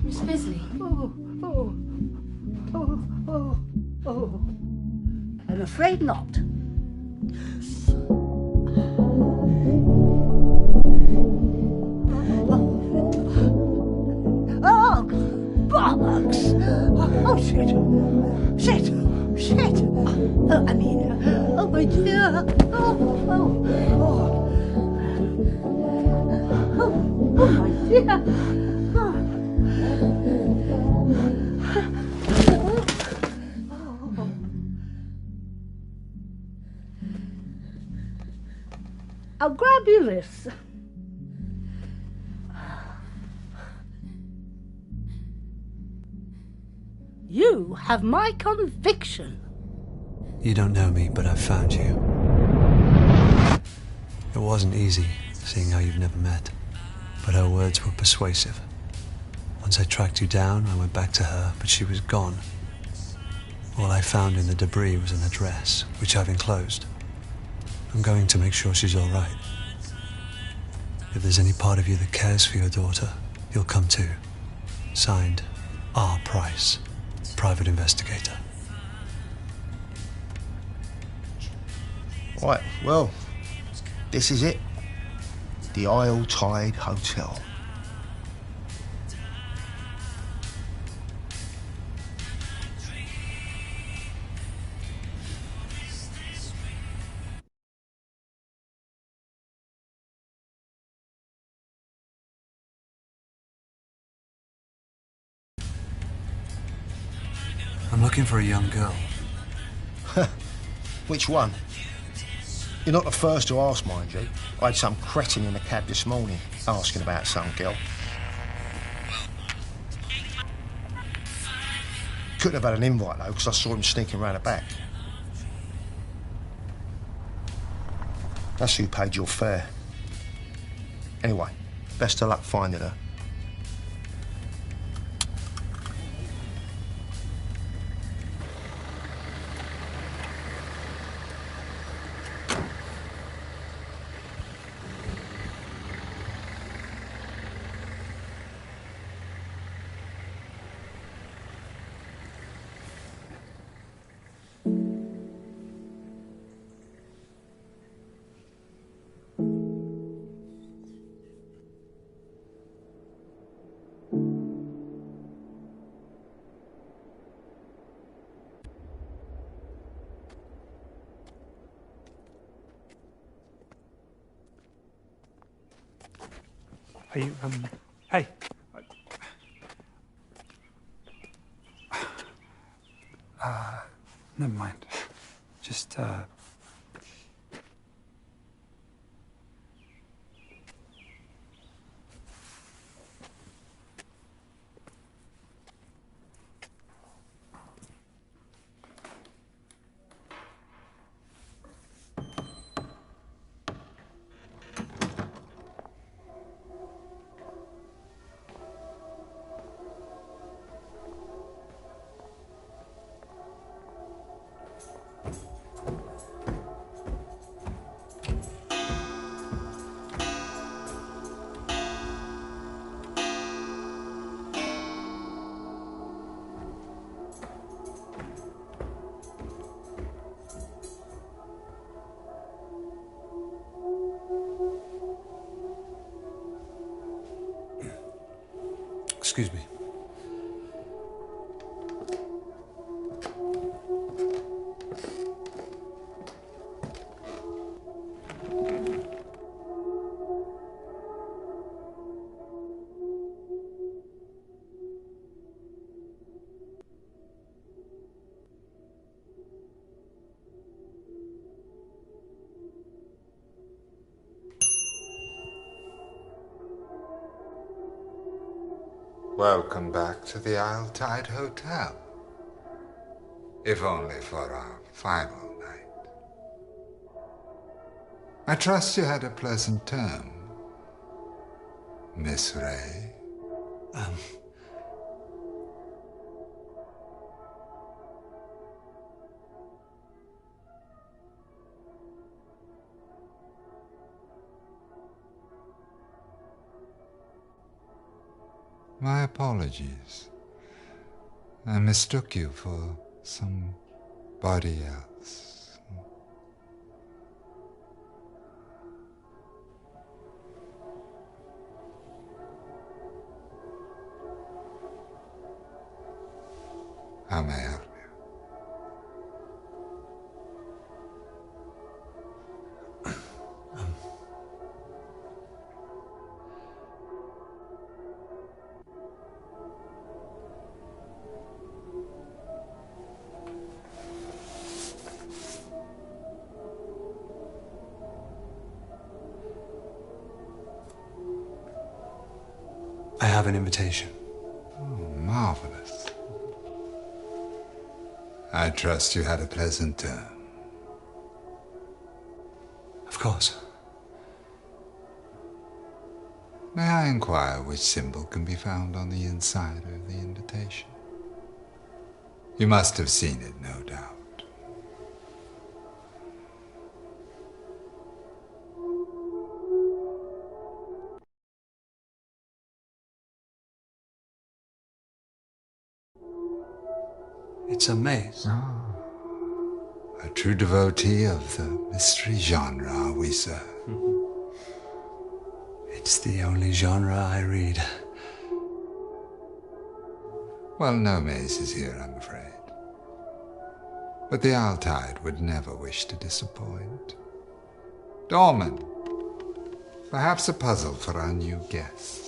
Miss Bisley. Oh. I'm afraid not. Oh, bollocks! Oh, shit! Shit! Shit! Oh, Amelia! Oh, my dear! Oh, my dear! I'll grab you this. You have my conviction. You don't know me, but I've found you. It wasn't easy, seeing how you've never met, but her words were persuasive. Once I tracked you down, I went back to her, but she was gone. All I found in the debris was an address, which I've enclosed. I'm going to make sure she's all right. If there's any part of you that cares for your daughter, you'll come too. Signed, R. Price, Private Investigator. Right, well, this is it. The Isle Tide Hotel. I'm looking for a young girl. Which one? You're not the first to ask, mind you. I had some cretin in the cab this morning asking about some girl. Couldn't have had an invite, though, because I saw him sneaking around the back. That's who paid your fare. Anyway, best of luck finding her. Are you, hey. Never mind. Just, Excuse me. Welcome back to the Isle Tide Hotel. If only for our final night. I trust you had a pleasant term, Miss Ray. My apologies. I mistook you for some nobody else. How may I help you? I have an invitation. Oh, marvelous. I trust you had a pleasant term. Of course. May I inquire which symbol can be found on the inside of the invitation? You must have seen it, no doubt. It's a maze. A true devotee of the mystery genre, are we, sir? It's the only genre I read. Well, no mazes here, I'm afraid. But the Altaid would never wish to disappoint. Dorman, perhaps a puzzle for our new guest.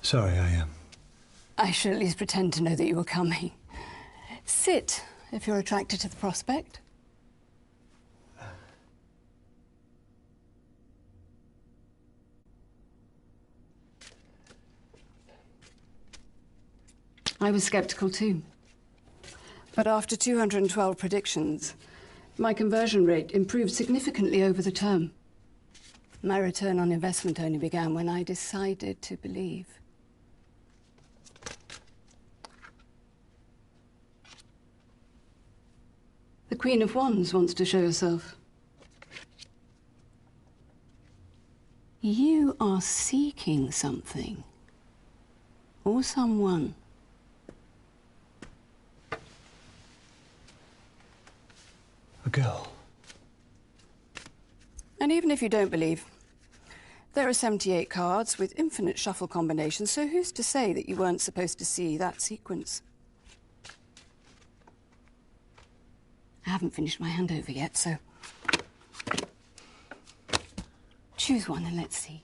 Sorry, I should at least pretend to know that you were coming. Sit, if you're attracted to the prospect. I was sceptical too. But after 212 predictions, my conversion rate improved significantly over the term. My return on investment only began when I decided to believe. The Queen of Wands wants to show herself. You are seeking something. Or someone. A girl. And even if you don't believe, there are 78 cards with infinite shuffle combinations, so who's to say that you weren't supposed to see that sequence? I haven't finished my handover yet, so choose one and let's see.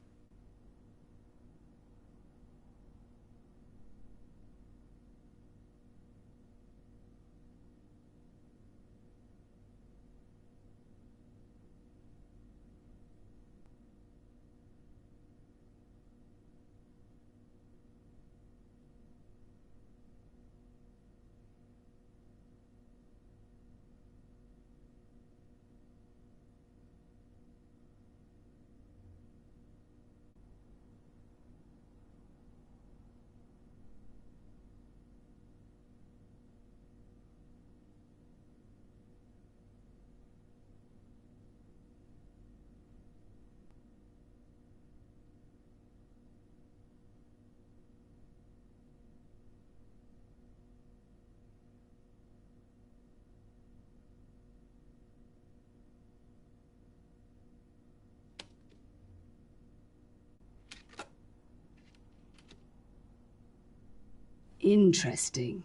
Interesting.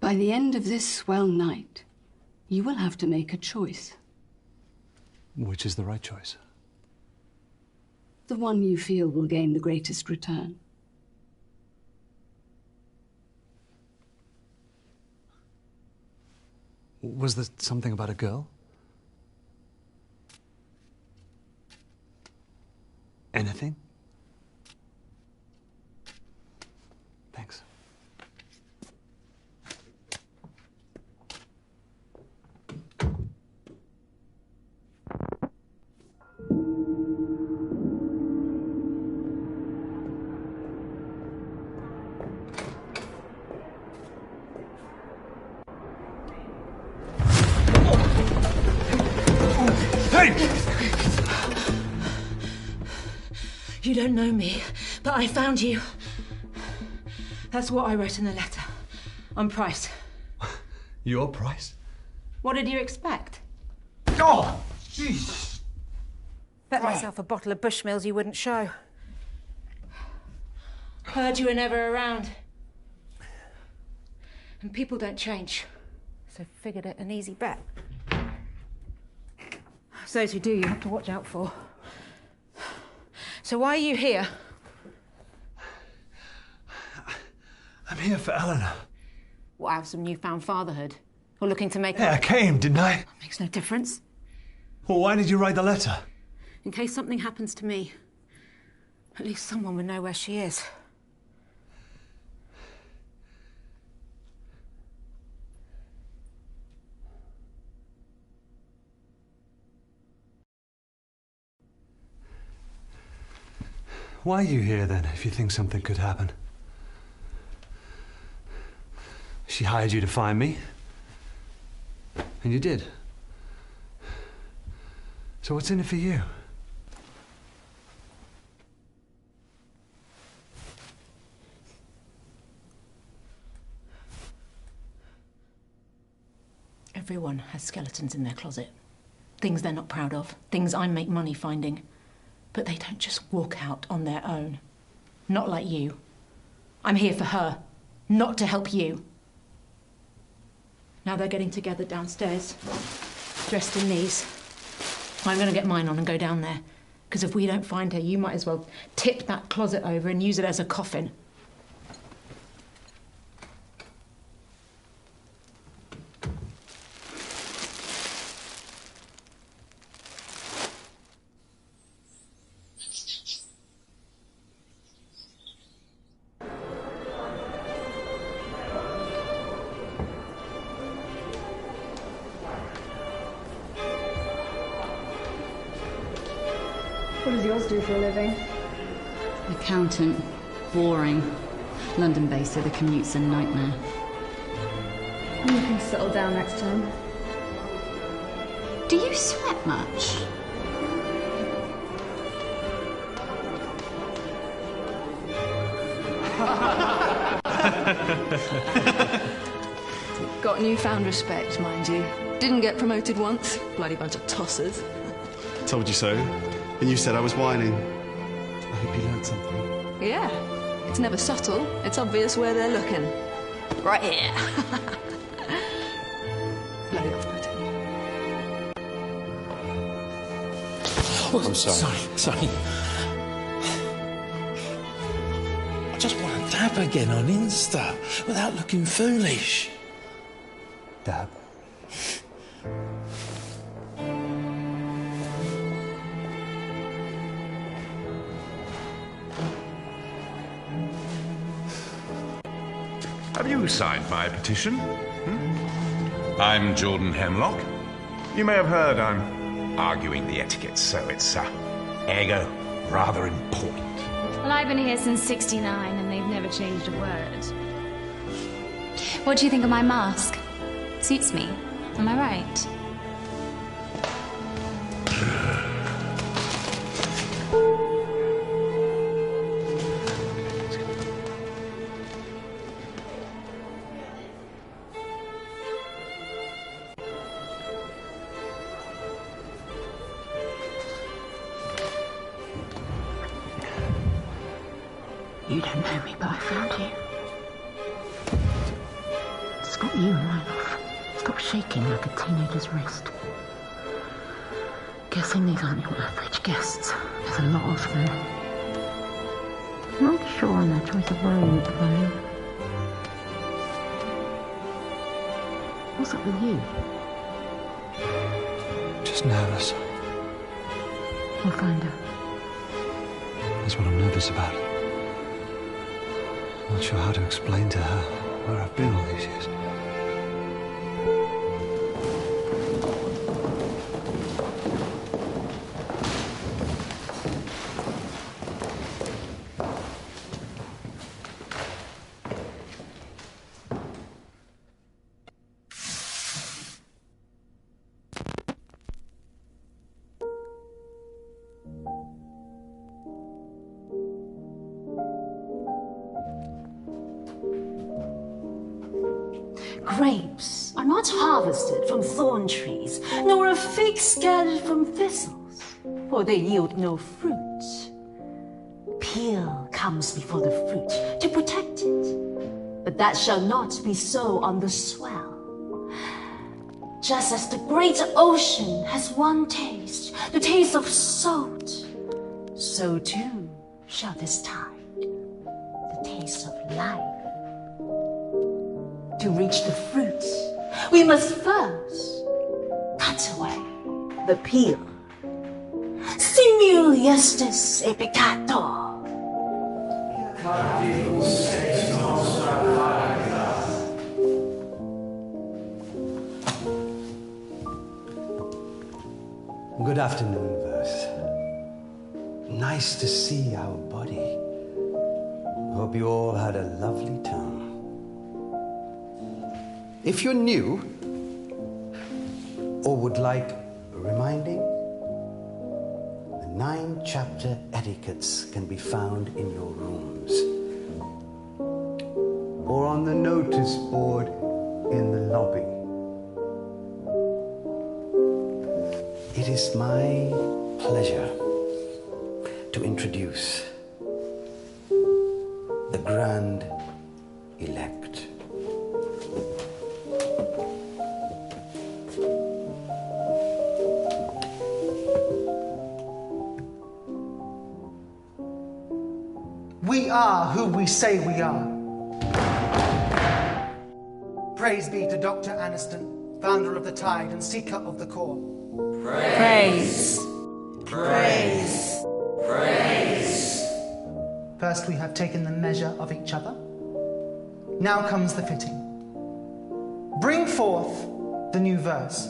By the end of this swell night, you will have to make a choice. Which is the right choice? The one you feel will gain the greatest return. Was there something about a girl? Anything? Thanks. You don't know me, but I found you. That's what I wrote in the letter. I'm Price. Your Price? What did you expect? Oh, jeez. Bet myself a bottle of Bushmills you wouldn't show. Heard you were never around. And people don't change. So figured it an easy bet. Those who do, you have to watch out for. So why are you here? I'm here for Eleanor. What, have some newfound fatherhood? Or looking to make Yeah, I came, didn't I? Makes no difference. Well, why did you write the letter? In case something happens to me, at least someone would know where she is. Why are you here, then, if you think something could happen? She hired you to find me. And you did. So what's in it for you? Everyone has skeletons in their closet. Things they're not proud of. Things I make money finding. But they don't just walk out on their own. Not like you. I'm here for her, not to help you. Now they're getting together downstairs, dressed in these. I'm going to get mine on and go down there. Because if we don't find her, you might as well tip that closet over and use it as a coffin. What does yours do for a living? Accountant. Boring. London-based, so the commute's a nightmare. You can settle down next time. Do you sweat much? Got newfound respect, mind you. Didn't get promoted once. Bloody bunch of tossers. Told you so. And you said I was whining. I hope you learned something. Yeah. It's never subtle. It's obvious where they're looking. Right here. Bloody off-putting. Oh, I'm sorry. Sorry. I just want to dab again on Insta without looking foolish. Dab. Have you signed my petition? I'm Jordan Hemlock. You may have heard I'm arguing the etiquette, so it's ergo rather important. Well, I've been here since '69 and they've never changed a word. What do you think of my mask? Suits me. Am I right? You don't know me, but I found you. It's got you in my life. Stop shaking like a teenager's wrist. Guessing these aren't your average guests. There's a lot of them. Not sure on their choice of road, though. What's up with you? Just nervous. We'll find her. That's what I'm nervous about. Not sure how to explain to her where I've been all these years. Grapes are not harvested from thorn trees, nor are figs gathered from thistles, for they yield no fruit. Peel comes before the fruit to protect it, but that shall not be so on the swell. Just as the great ocean has one taste, the taste of salt, so too shall this tide, the taste of life. To reach the fruit, we must first cut away the peel. Simul justus et peccator. Good afternoon, Verse. Nice to see our body. Hope you all had a lovely time. If you're new or would like reminding, the 9-chapter etiquettes can be found in your rooms or on the notice board in the lobby. It is my pleasure to introduce the Grand Elect. are who we say we are. Praise be to Dr. Aniston, founder of the Tide and seeker of the core. Praise. Praise. Praise. First we have taken the measure of each other. Now comes the fitting. Bring forth the new verse.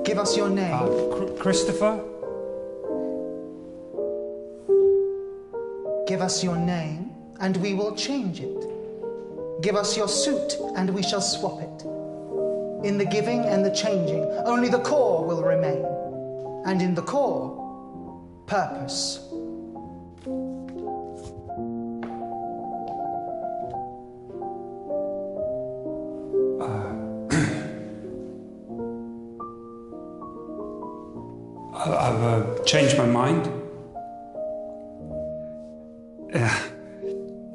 Give us your name. Christopher? Give us your name, and we will change it. Give us your suit, and we shall swap it. In the giving and the changing, only the core will remain. And in the core, purpose. I've changed my mind.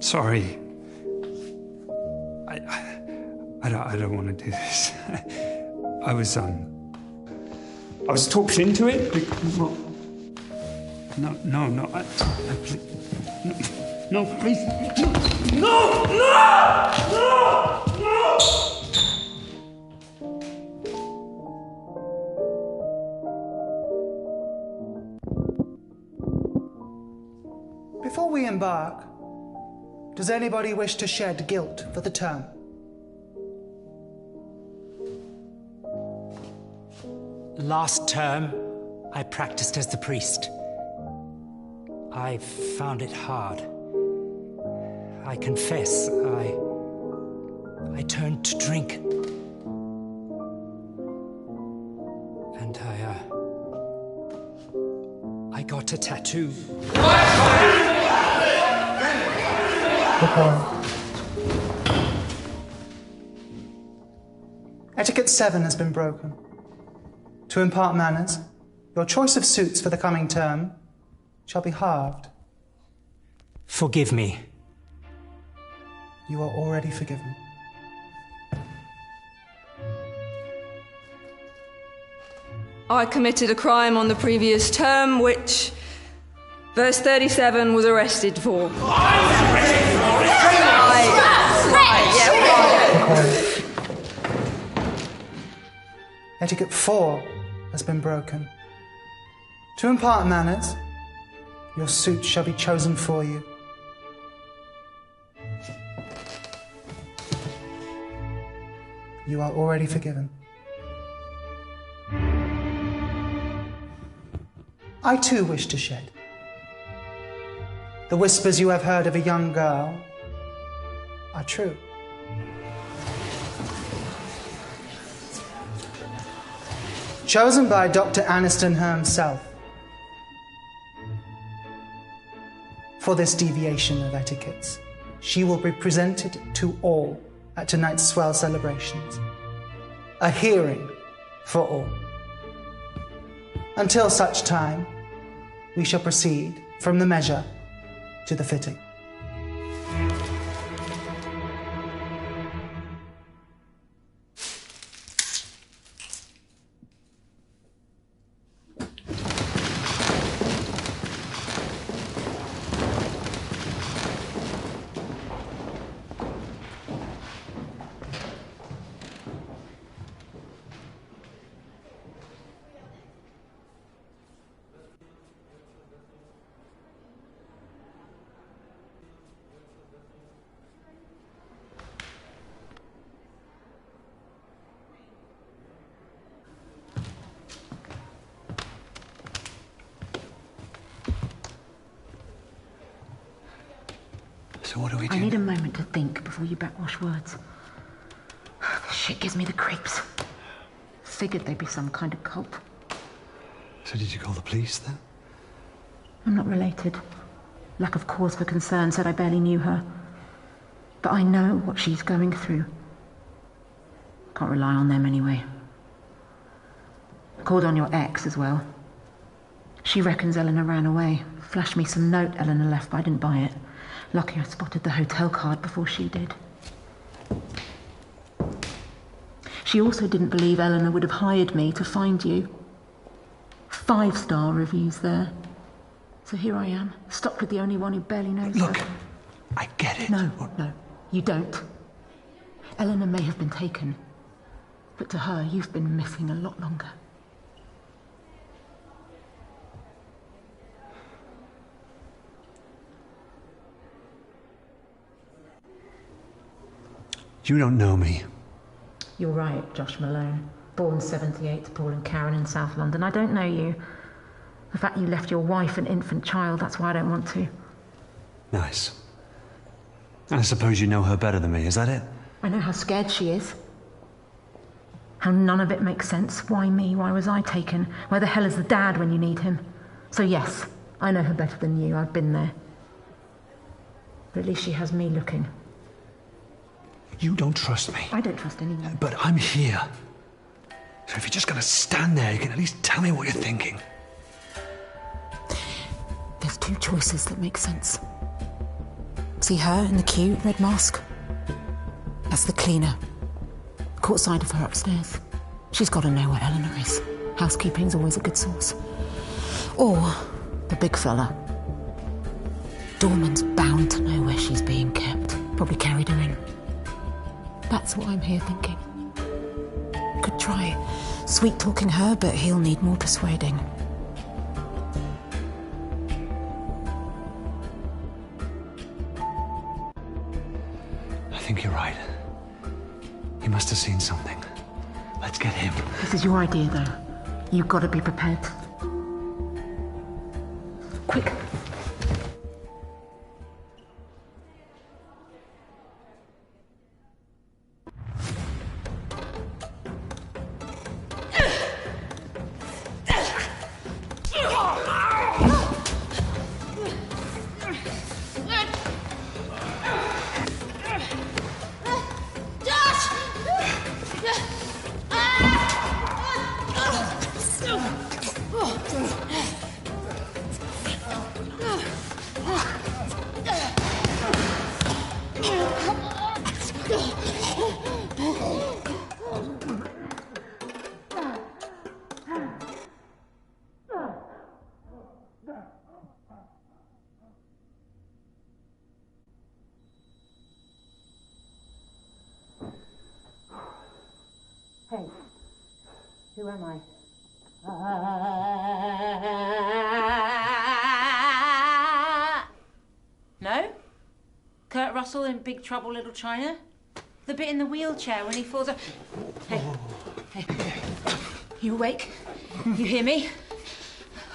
Sorry. I don't want to do this. I was talked into it. No, please. No! Before we embark, does anybody wish to shed guilt for the term? Last term, I practiced as the priest. I found it hard. I confess, I turned to drink. And I got a tattoo. Etiquette 7 has been broken. To impart manners, your choice of suits for the coming term shall be halved. Forgive me. You are already forgiven. I committed a crime on the previous term, which verse 37 was arrested for. Etiquette 4 has been broken. To impart manners, your suit shall be chosen for you. You are already forgiven. I too wish to shed. The whispers you have heard of a young girl are true. Chosen by Dr. Aniston himself for this deviation of etiquettes, she will be presented to all at tonight's swell celebrations. A hearing for all. Until such time, we shall proceed from the measure to the fitting. So what do we do? I need a moment to think before you backwash words. This shit gives me the creeps. Figured they'd be some kind of cult. So did you call the police then? I'm not related. Lack of cause for concern said I barely knew her. But I know what she's going through. Can't rely on them anyway. I called on your ex as well. She reckons Eleanor ran away. Flashed me some note Eleanor left, but I didn't buy it. Lucky I spotted the hotel card before she did. She also didn't believe Eleanor would have hired me to find you. 5-star reviews there. So here I am, stuck with the only one who barely knows Look, her. I get it. No, you don't. Eleanor may have been taken, but to her, you've been missing a lot longer. You don't know me. You're right, Josh Malone. Born 78 to Paul and Karen in South London. I don't know you. The fact you left your wife and infant child, that's why I don't want to. Nice. I suppose you know her better than me, is that it? I know how scared she is. How none of it makes sense. Why me? Why was I taken? Where the hell is the dad when you need him? So yes, I know her better than you. I've been there. But at least she has me looking. You don't trust me. I don't trust anyone. But I'm here. So if you're just gonna stand there, you can at least tell me what you're thinking. There's 2 choices that make sense. See her in the queue, red mask? That's the cleaner. Caught sight of her upstairs. She's got to know where Eleanor is. Housekeeping's always a good source. Or the big fella. Dorman's bound to know where she's being kept. Probably carried her in. That's what I'm here thinking. Could try sweet-talking her, but he'll need more persuading. I think you're right. He must have seen something. Let's get him. This is your idea, though. You've got to be prepared. Quick. Hey, who am I? No? Kurt Russell in Big Trouble, Little China? The bit in the wheelchair when he falls off. Hey, hey, you awake? You hear me?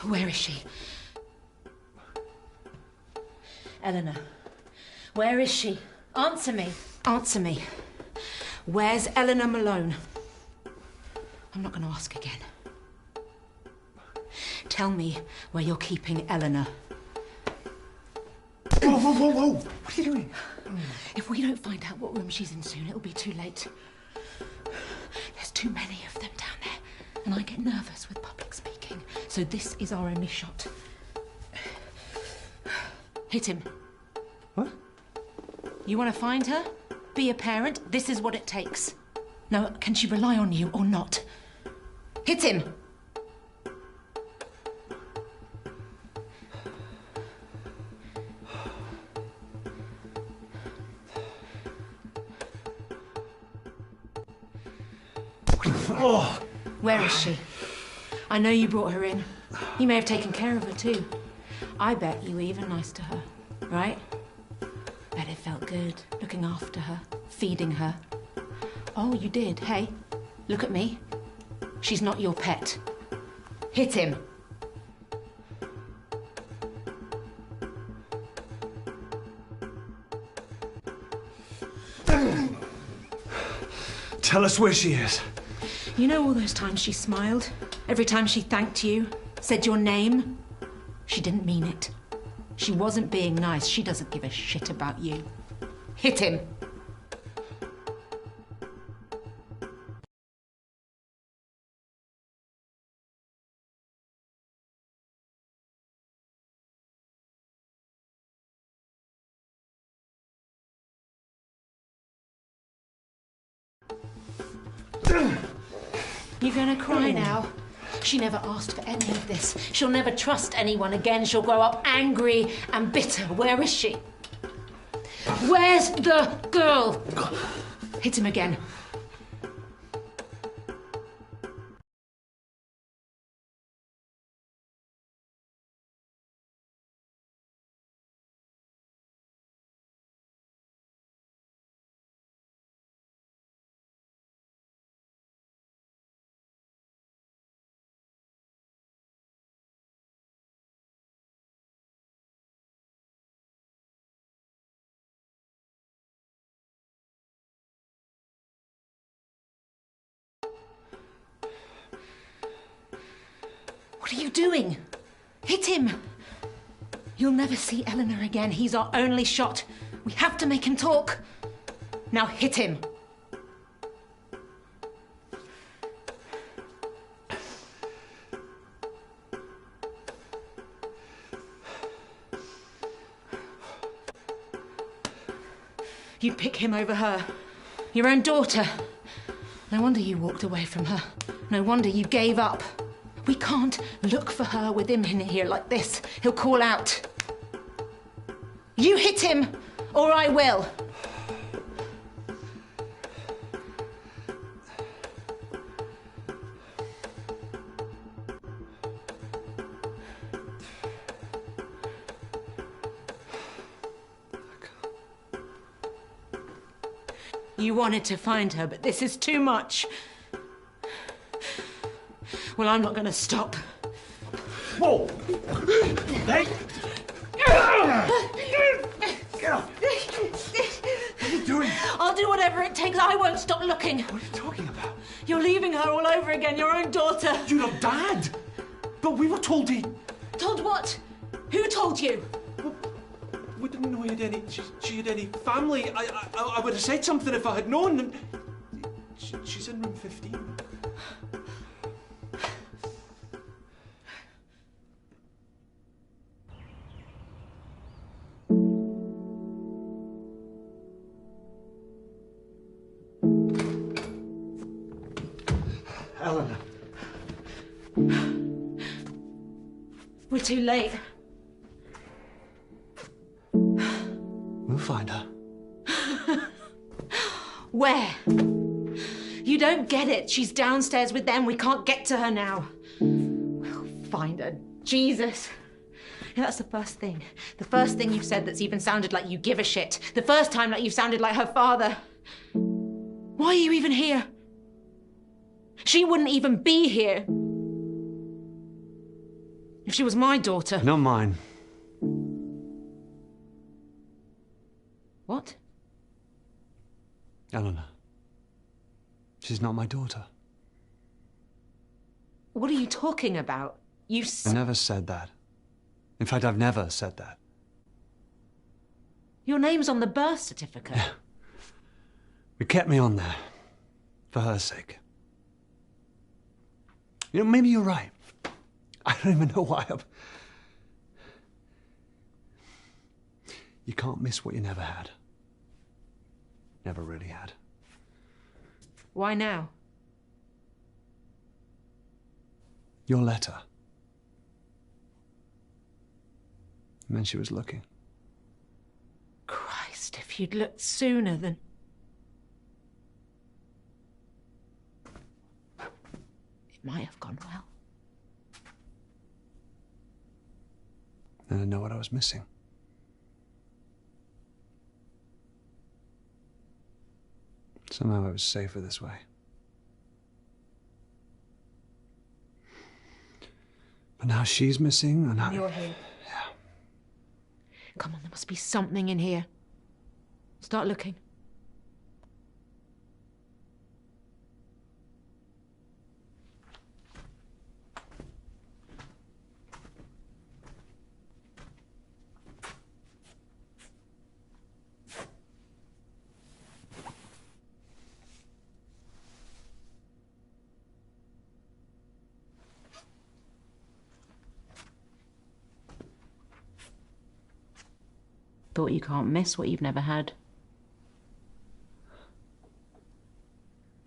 Where is she? Eleanor, where is she? Answer me. Answer me. Where's Eleanor Malone? I'm not going to ask again. Tell me where you're keeping Eleanor. Whoa, whoa, whoa, whoa! What are you doing? If we don't find out what room she's in soon, it'll be too late. There's too many of them down there, and I get nervous with public speaking. So this is our only shot. Hit him. What? You want to find her? Be a parent? This is what it takes. Now, can she rely on you or not? Hit him! Oh. Where is she? I know you brought her in. You may have taken care of her too. I bet you were even nice to her, right? Bet it felt good, looking after her, feeding her. Oh, you did. Hey, look at me. She's not your pet. Hit him. Tell us where she is. You know all those times she smiled? Every time she thanked you, said your name? She didn't mean it. She wasn't being nice. She doesn't give a shit about you. Hit him. You're gonna cry now? She never asked for any of this. She'll never trust anyone again. She'll grow up angry and bitter. Where is she? Where's the girl? Hit him again. What are you doing? Hit him! You'll never see Eleanor again. He's our only shot. We have to make him talk. Now hit him. You'd pick him over her. Your own daughter. No wonder you walked away from her. No wonder you gave up. We can't look for her with him in here like this. He'll call out. You hit him, or I will. You wanted to find her, but this is too much. Well, I'm not going to stop. Whoa! Hey! Get off! What are you doing? I'll do whatever it takes. I won't stop looking. What are you talking about? You're leaving her all over again, your own daughter. You're not Dad! But we were told he... Told what? Who told you? We didn't know she had any family. I would have said something if I had known. She's in room 15. Eleanor. We're too late. We'll find her. Where? You don't get it. She's downstairs with them. We can't get to her now. We'll find her. Jesus. Yeah, that's the first thing. The first thing you've said that's even sounded like you give a shit. The first time that you've sounded like her father. Why are you even here? She wouldn't even be here if she was my daughter. Not mine. What? Eleanor. She's not my daughter. What are you talking about? I never said that. In fact, I've never said that. Your name's on the birth certificate. Yeah. It kept me on there. For her sake. You know, maybe you're right. I don't even know why I'm... You can't miss what you never had. Never really had. Why now? Your letter. It meant she was looking. Christ, if you'd looked sooner then... It might have gone well. And I know what I was missing. Somehow I was safer this way. But now she's missing and I... You're here. Yeah. Come on, there must be something in here. Start looking. Thought you can't miss what you've never had.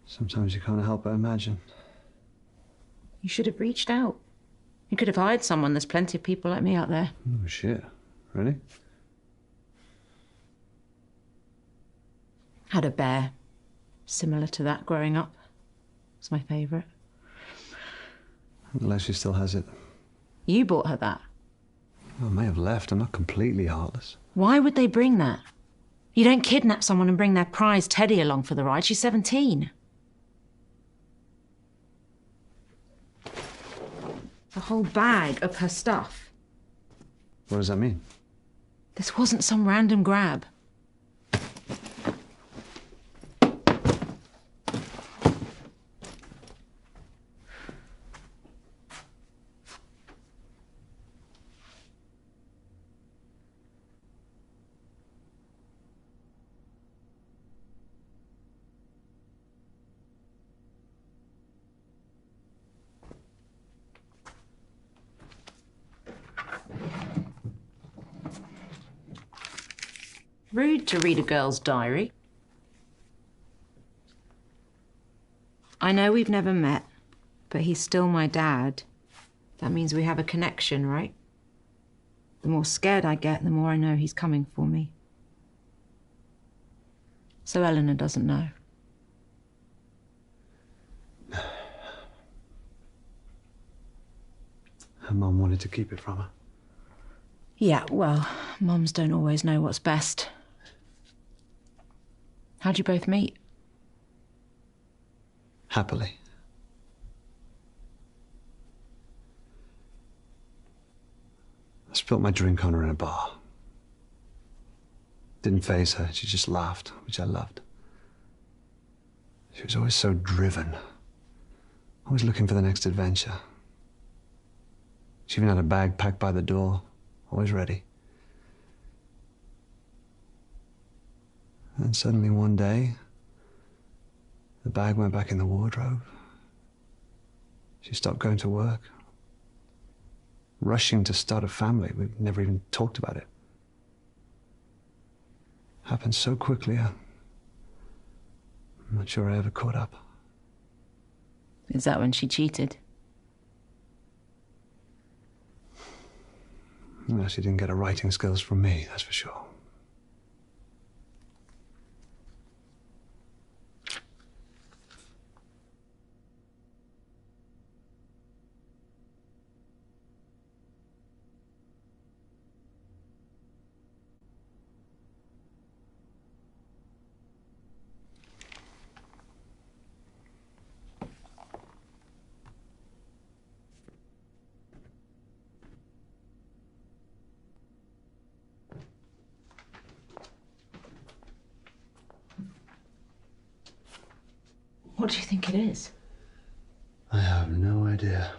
Sometimes you can't help but imagine. You should have reached out. You could have hired someone. There's plenty of people like me out there. Oh, shit. Really? Had a bear. Similar to that growing up. It's my favourite. Unless she still has it. You bought her that. Well, I may have left. I'm not completely heartless. Why would they bring that? You don't kidnap someone and bring their prize Teddy along for the ride. She's 17. A whole bag of her stuff. What does that mean? This wasn't some random grab. Rude to read a girl's diary. I know we've never met, but he's still my dad. That means we have a connection, right? The more scared I get, the more I know he's coming for me. So Eleanor doesn't know. Her mum wanted to keep it from her. Yeah, well, mums don't always know what's best. How'd you both meet? Happily. I spilled my drink on her in a bar. Didn't faze her. She just laughed, which I loved. She was always so driven. Always looking for the next adventure. She even had a bag packed by the door, always ready. And suddenly one day, the bag went back in the wardrobe. She stopped going to work. Rushing to start a family. We've never even talked about it. Happened so quickly, I'm not sure I ever caught up. Is that when she cheated? Well, she didn't get her writing skills from me, that's for sure. What do you think it is? I have no idea.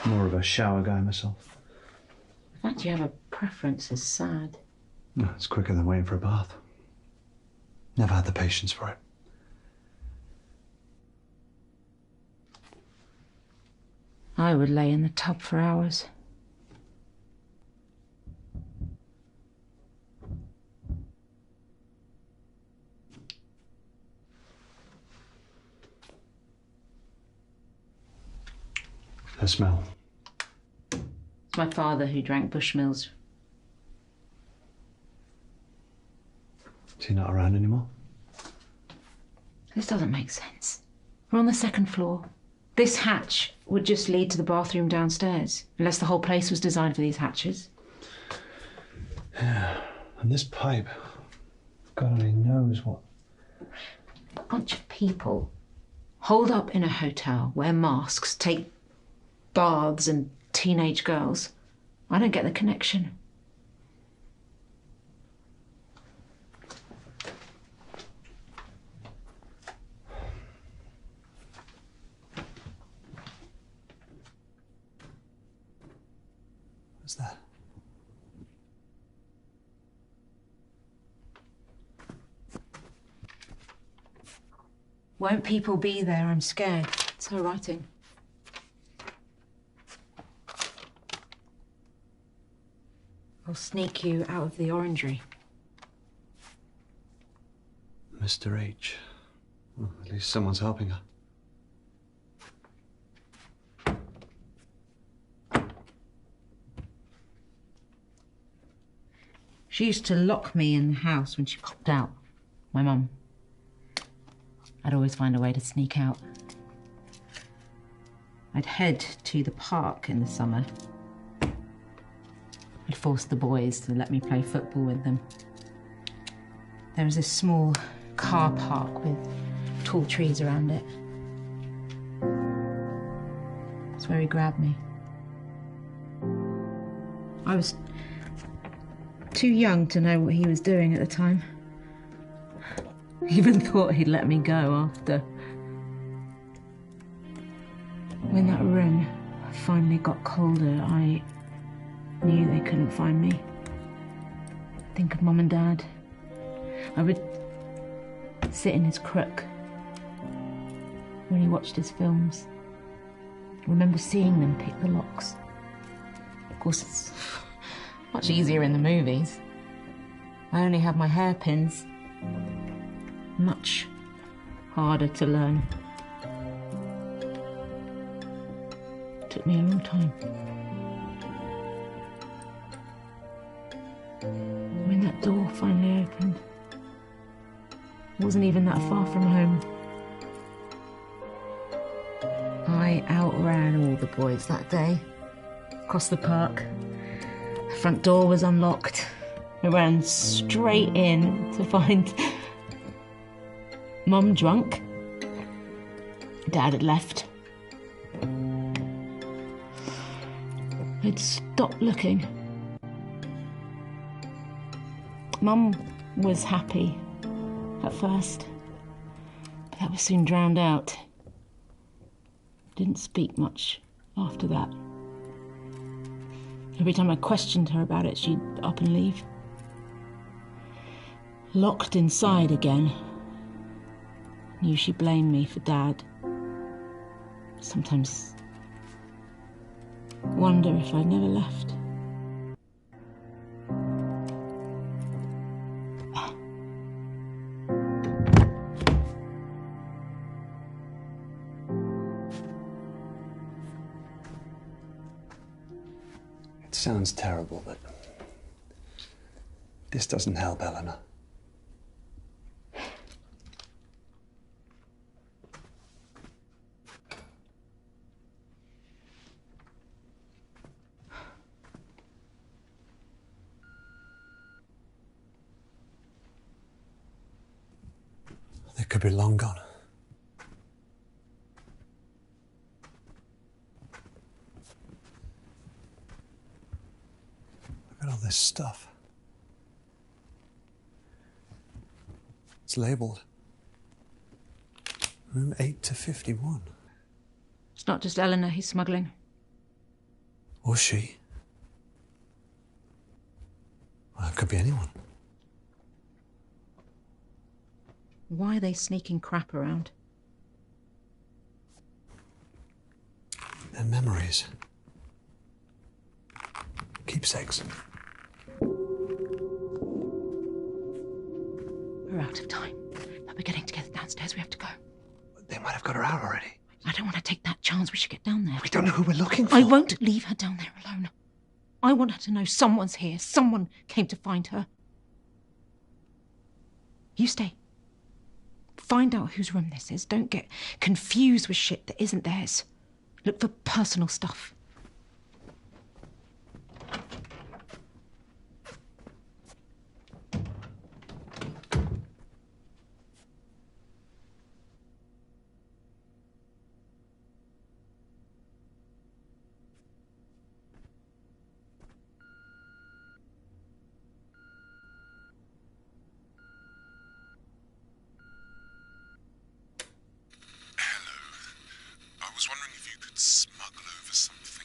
More of a shower guy myself. The fact you have a preference is sad. No, it's quicker than waiting for a bath. Never had the patience for it. I would lay in the tub for hours. The smell. It's my father who drank Bushmills. Is he not around anymore? This doesn't make sense. We're on the second floor. This hatch would just lead to the bathroom downstairs, unless the whole place was designed for these hatches. Yeah, and this pipe, God only knows what. A bunch of people holed up in a hotel, wear masks, take baths and teenage girls. I don't get the connection. What's that? Won't people be there? I'm scared. It's her writing. I'll sneak you out of the orangery. Mr. H. Well, at least someone's helping her. She used to lock me in the house when she popped out. My mum. I'd always find a way to sneak out. I'd head to the park in the summer. I'd force the boys to let me play football with them. There was this small car park with tall trees around it. That's where he grabbed me. I was too young to know what he was doing at the time. Even thought he'd let me go after. When that room finally got colder, I knew they couldn't find me. Think of Mum and Dad. I would sit in his crook when he watched his films. I remember seeing them pick the locks. Of course, it's much easier in the movies. I only have my hairpins. Much harder to learn. Took me a long time. When that door finally opened, it wasn't even that far from home. I outran all the boys that day. Across the park. The front door was unlocked. I ran straight in to find Mum drunk. Dad had left. I'd stopped looking. Mum was happy at first, but that was soon drowned out. Didn't speak much after that. Every time I questioned her about it, she'd up and leave. Locked inside again. Knew she blamed me for Dad. Sometimes wonder if I'd never left. It sounds terrible, but this doesn't help, Eleanor. They could be long gone. Look at all this stuff. It's labelled Room 8 to 51. It's not just Eleanor he's smuggling. Or she. Well, it could be anyone. Why are they sneaking crap around? Their memories. Keepsakes. We're out of time. But we're getting together downstairs. We have to go. They might have got her out already. I don't want to take that chance. We should get down there. We don't know who we're looking for. I won't leave her down there alone. I want her to know someone's here. Someone came to find her. You stay. Find out whose room this is. Don't get confused with shit that isn't theirs. Look for personal stuff. I was wondering if you could smuggle over something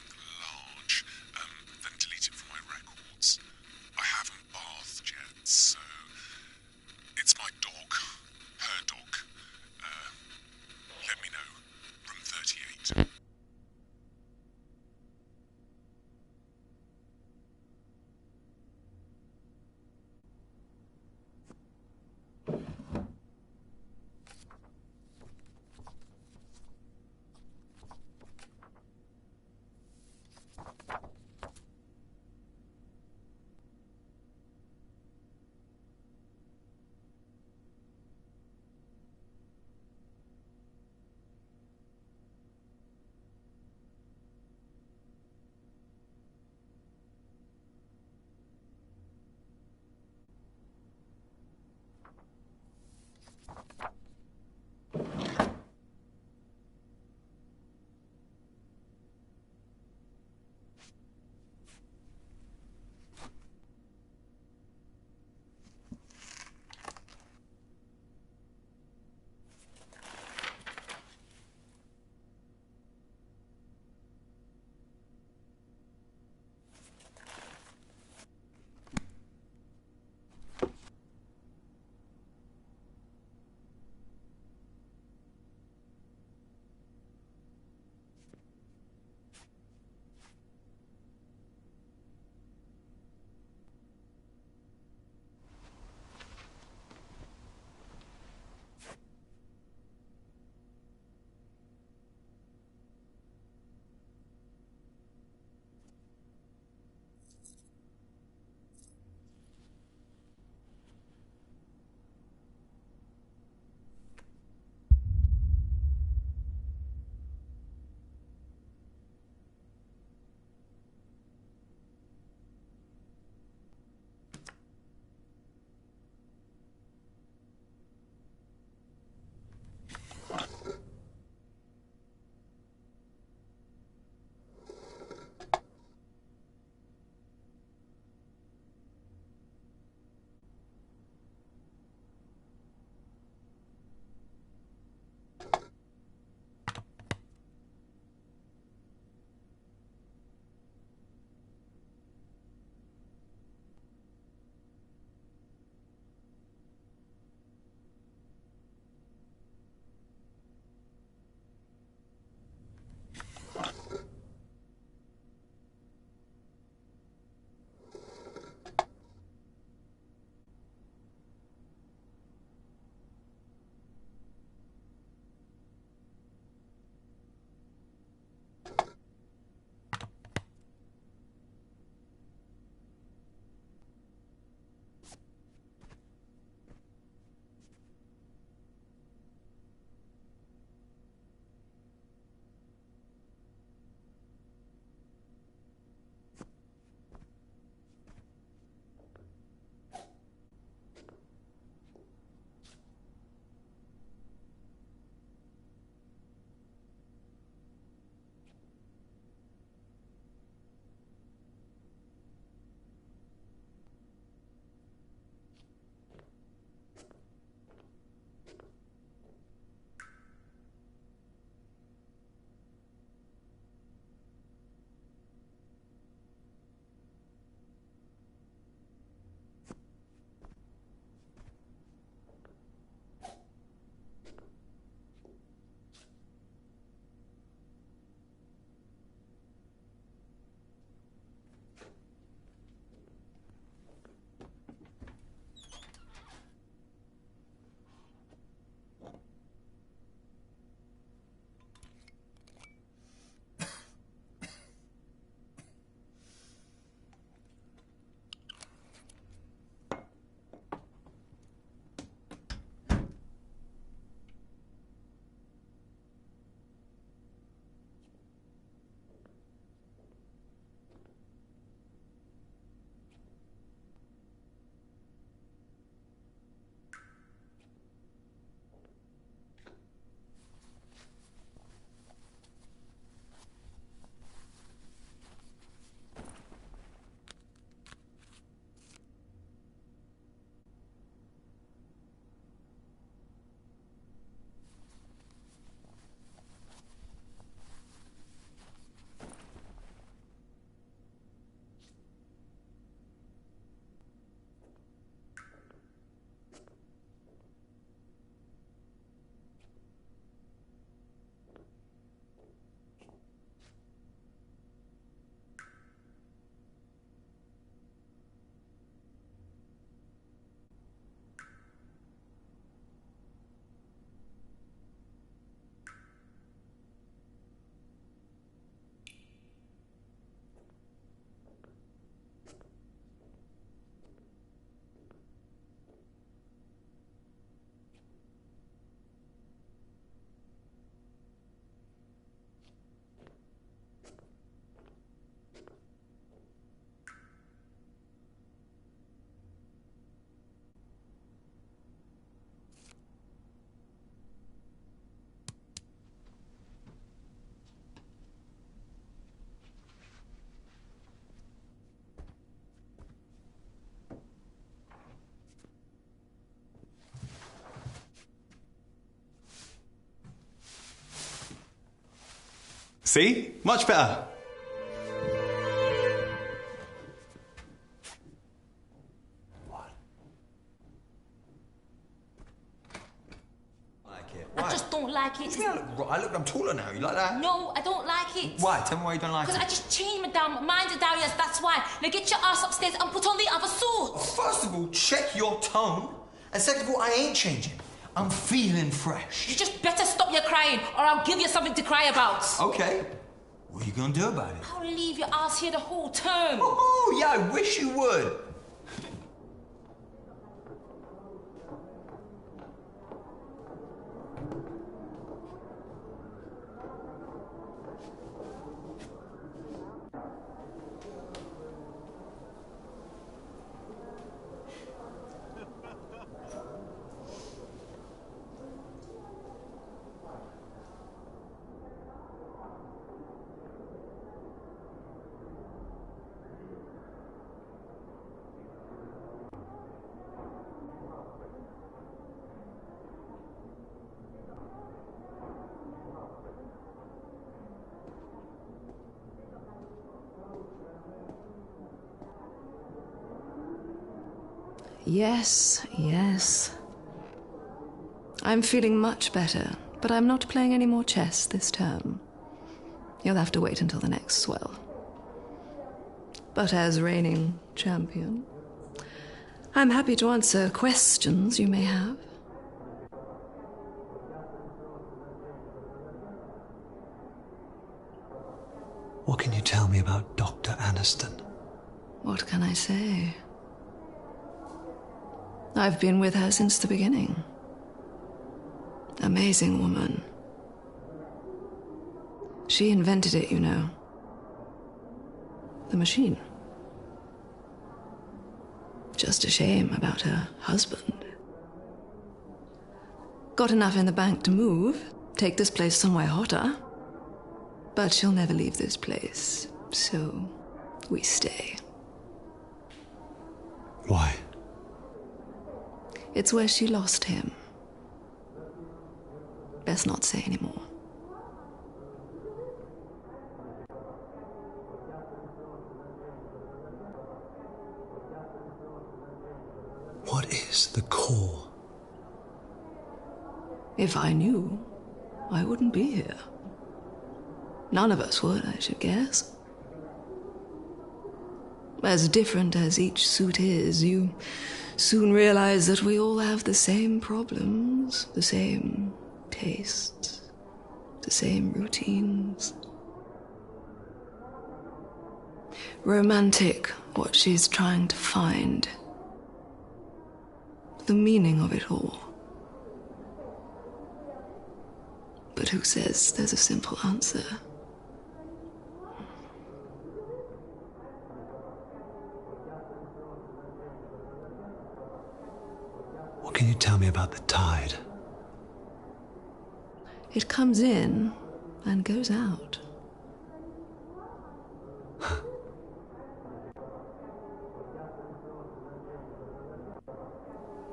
See? Much better. I just don't like it. Look, I'm taller now. You like that? No, I don't like it. Why? Tell me why you don't like it. Because I just changed my damn mind to Darius, that's why. Now get your ass upstairs and put on the other suit. First of all, check your tone. And second of all, I ain't changing. I'm feeling fresh. You just better stop your crying or I'll give you something to cry about. Okay. What are you gonna do about it? I'll leave your ass here the whole term. Oh, yeah, I wish you would. Yes, yes. I'm feeling much better, but I'm not playing any more chess this term. You'll have to wait until the next swell. But as reigning champion, I'm happy to answer questions you may have. What can you tell me about Dr. Aniston? What can I say? I've been with her since the beginning. Amazing woman. She invented it, you know. The machine. Just a shame about her husband. Got enough in the bank to move, take this place somewhere hotter. But she'll never leave this place, so we stay. Why? It's where she lost him. Best not say anymore. What is the core? If I knew, I wouldn't be here. None of us would, I should guess. As different as each suit is, you soon realize that we all have the same problems, the same tastes, the same routines. Romantic, what she's trying to find. The meaning of it all. But who says there's a simple answer? What can you tell me about the tide? It comes in and goes out.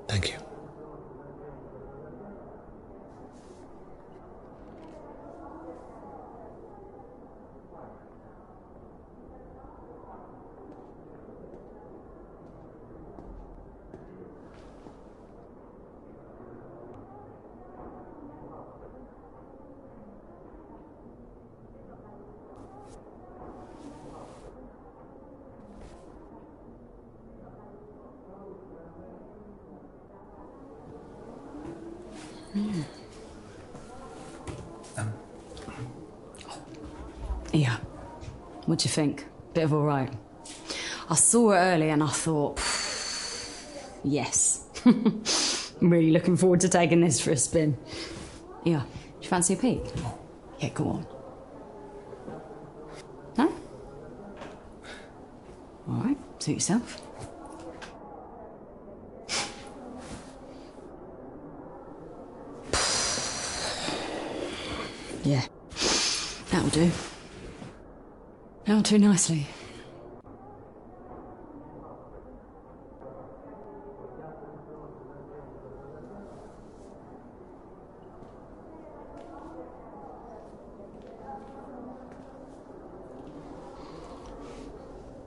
Thank you. Yeah. What do you think? Bit of all right. I saw it early and I thought, yes. I'm really looking forward to taking this for a spin. Yeah. Do you fancy a peek? Yeah, go on. No? All right. Suit yourself. Yeah. That'll do. That'll do nicely.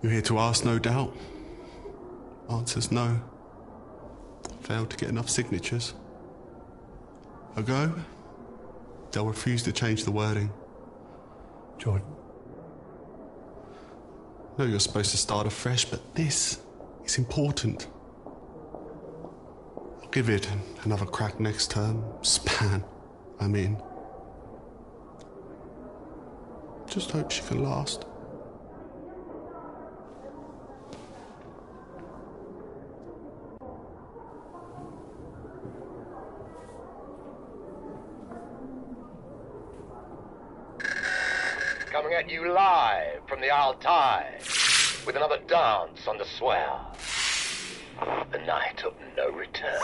You're here to ask, no doubt. Answer's no. Failed to get enough signatures. A go? They'll refuse to change the wording. Jordan. No, you're supposed to start afresh, but this is important. I'll give it another crack next term. Span, I mean. Just hope she can last. Coming at you live from the Altai with another dance on the swell. The night of no return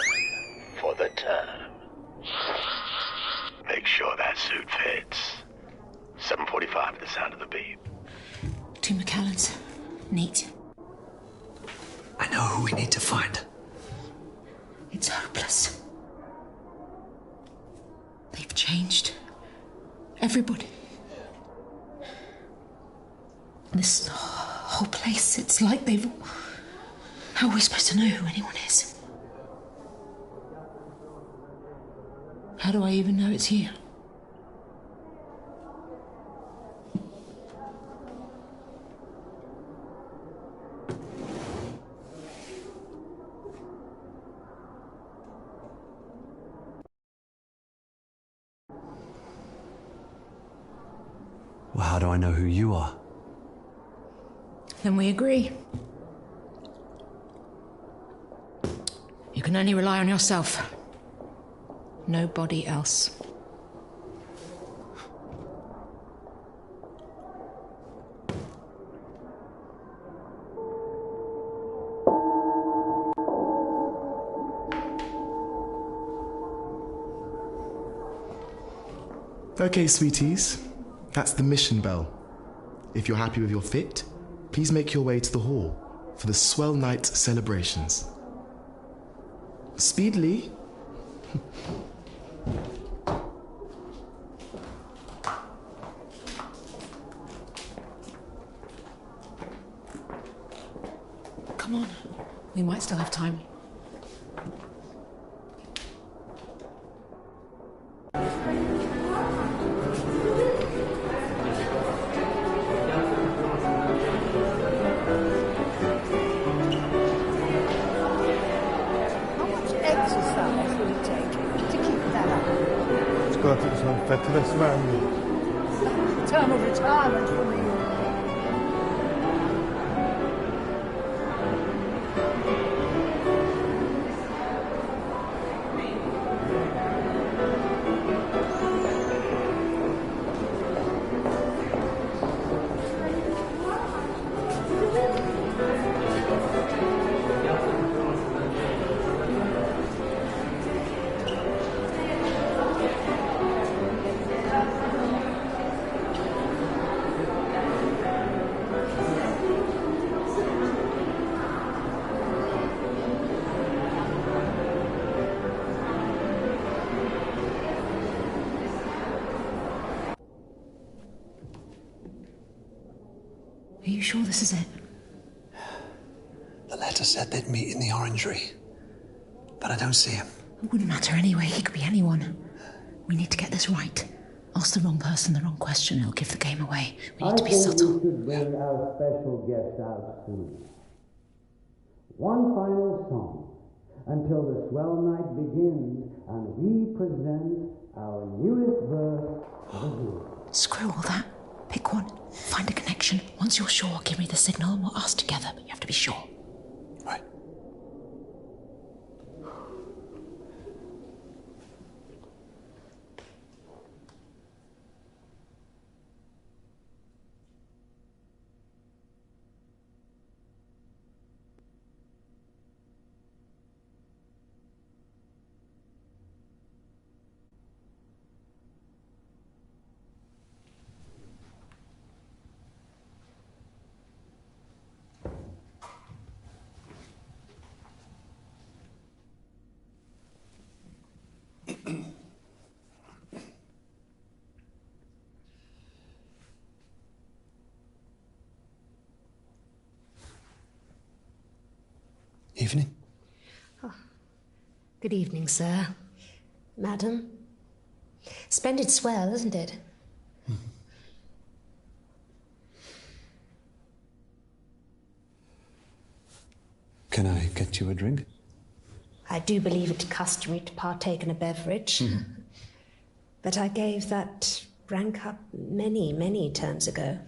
for the term. Make sure that suit fits. 7:45 at the sound of the beep. 2 McCallans. Neat. I know who we need to find. It's hopeless. They've changed. Everybody. This whole place, it's like they've... How are we supposed to know who anyone is? How do I even know it's you? Well, how do I know who you are? Then we agree. You can only rely on yourself. Nobody else. Okay, sweeties. That's the mission bell. If you're happy with your fit, please make your way to the hall for the Swell Night celebrations. Speedily. Come on. We might still have time. Term of retirement for me. Are you sure this is it? The letter said they'd meet in the orangery, but I don't see him. It wouldn't matter anyway. He could be anyone. We need to get this right. Ask the wrong person the wrong question, it'll give the game away. We need to be subtle. We should bring our special guest out soon. One final song until the swell night begins and we present our newest verse of the year. Screw all that. Pick one. Find a connection. Once you're sure, give me the signal and we'll ask together, but you have to be sure. Right. Evening. Good evening, sir. Madam. Splendid swell, isn't it? Can I get you a drink? I do believe it customary to partake in a beverage. But I gave that rank up many, many terms ago.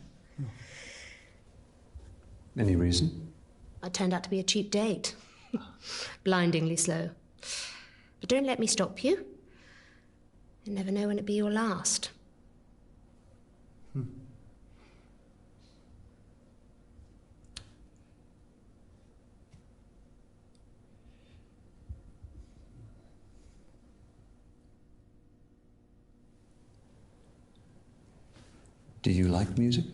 Any reason? I turned out to be a cheap date. Blindingly slow. But don't let me stop you. You never know when it'll be your last. Do you like music?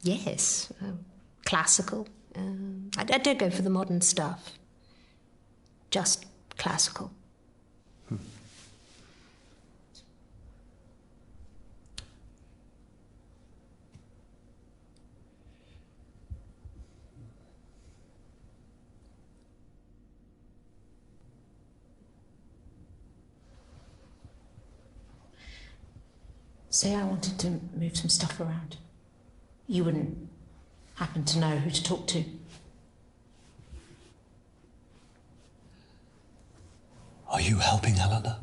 Yes. Classical. I don't go for the modern stuff. Just classical. Say I wanted to move some stuff around. You wouldn't happen to know who to talk to. Are you helping Eleanor?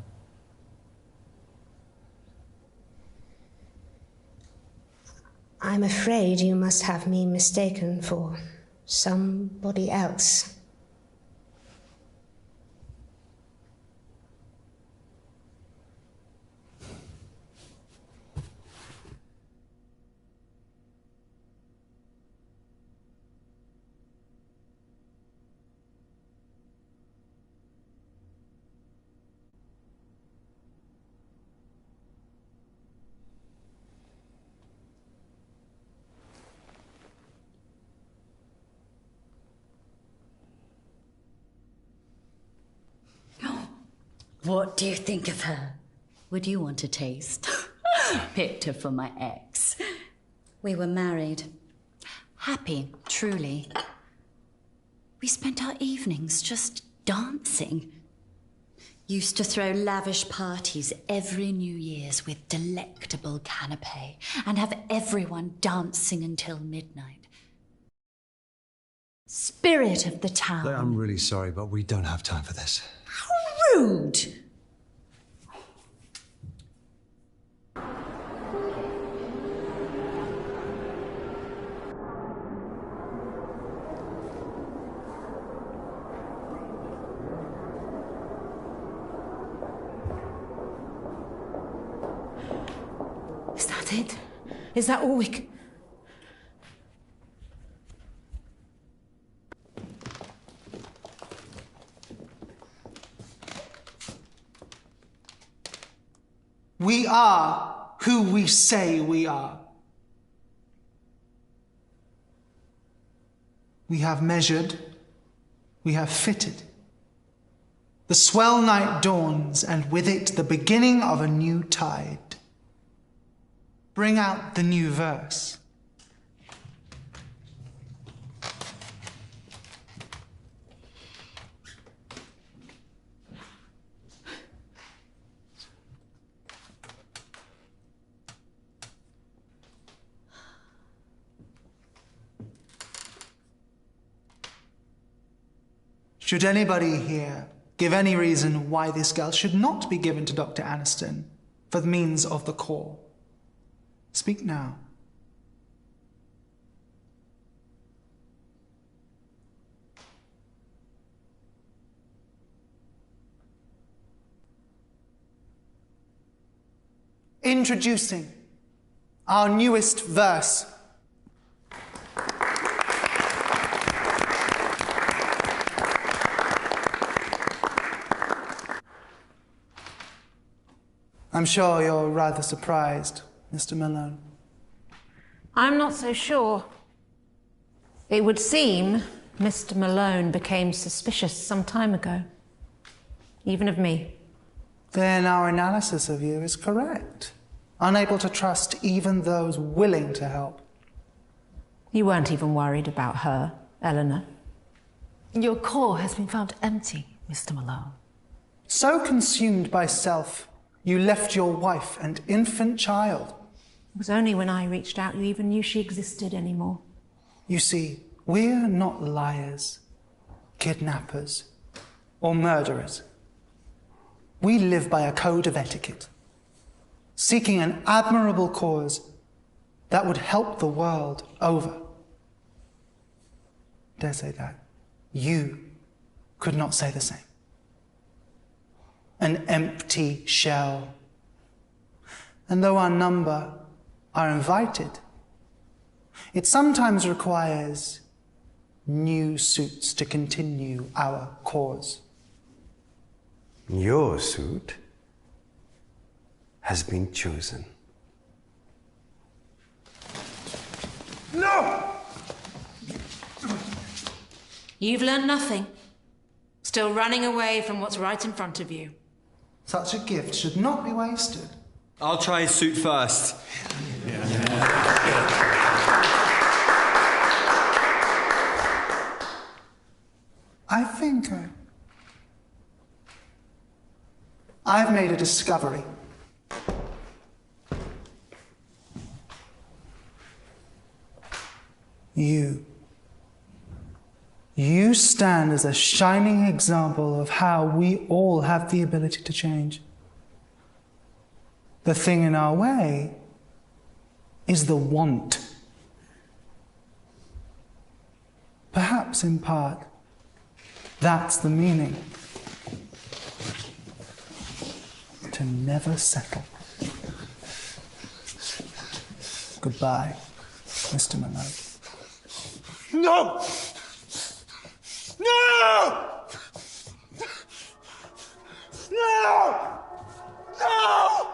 I'm afraid you must have me mistaken for somebody else. What do you think of her? Would you want a taste? Picked her for my ex. We were married. Happy, truly. We spent our evenings just dancing. Used to throw lavish parties every New Year's with delectable canapé and have everyone dancing until midnight. Spirit of the town. Look, I'm really sorry, but we don't have time for this. Rude! Is that it? Is that all we can... We are who we say we are. We have measured, we have fitted. The swell night dawns, and with it the beginning of a new tide. Bring out the new verse. Should anybody here give any reason why this girl should not be given to Dr. Aniston for the means of the core? Speak now. Introducing our newest verse. I'm sure you're rather surprised, Mr. Malone. I'm not so sure. It would seem Mr. Malone became suspicious some time ago. Even of me. Then our analysis of you is correct. Unable to trust even those willing to help. You weren't even worried about her, Eleanor. Your core has been found empty, Mr. Malone. So consumed by self, you left your wife and infant child. It was only when I reached out you even knew she existed anymore. You see, we're not liars, kidnappers, or murderers. We live by a code of etiquette, seeking an admirable cause that would help the world over. Dare say that. You could not say the same. An empty shell. And though our number are invited, it sometimes requires new suits to continue our cause. Your suit has been chosen. No! You've learned nothing. Still running away from what's right in front of you. Such a gift should not be wasted. I'll try his suit first. I think I've made a discovery. You stand as a shining example of how we all have the ability to change. The thing in our way is the want. Perhaps in part, that's the meaning. To never settle. Goodbye, Mr. Malone. No! No! No! No!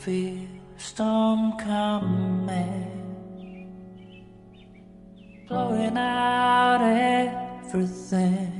Feel storm coming, blowing out everything.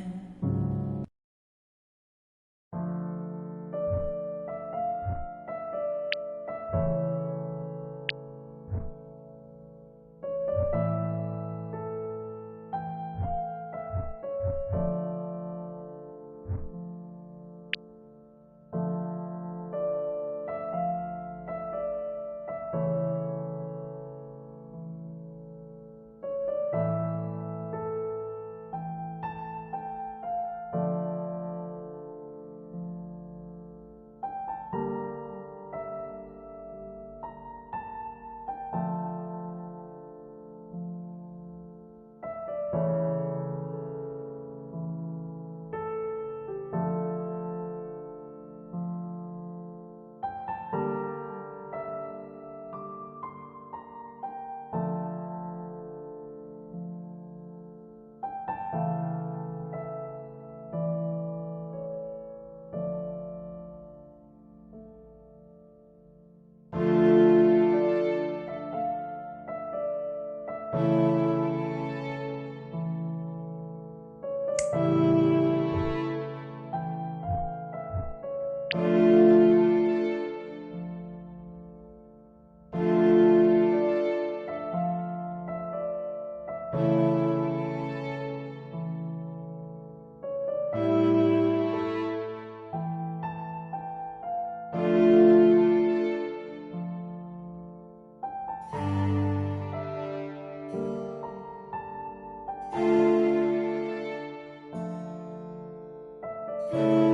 you.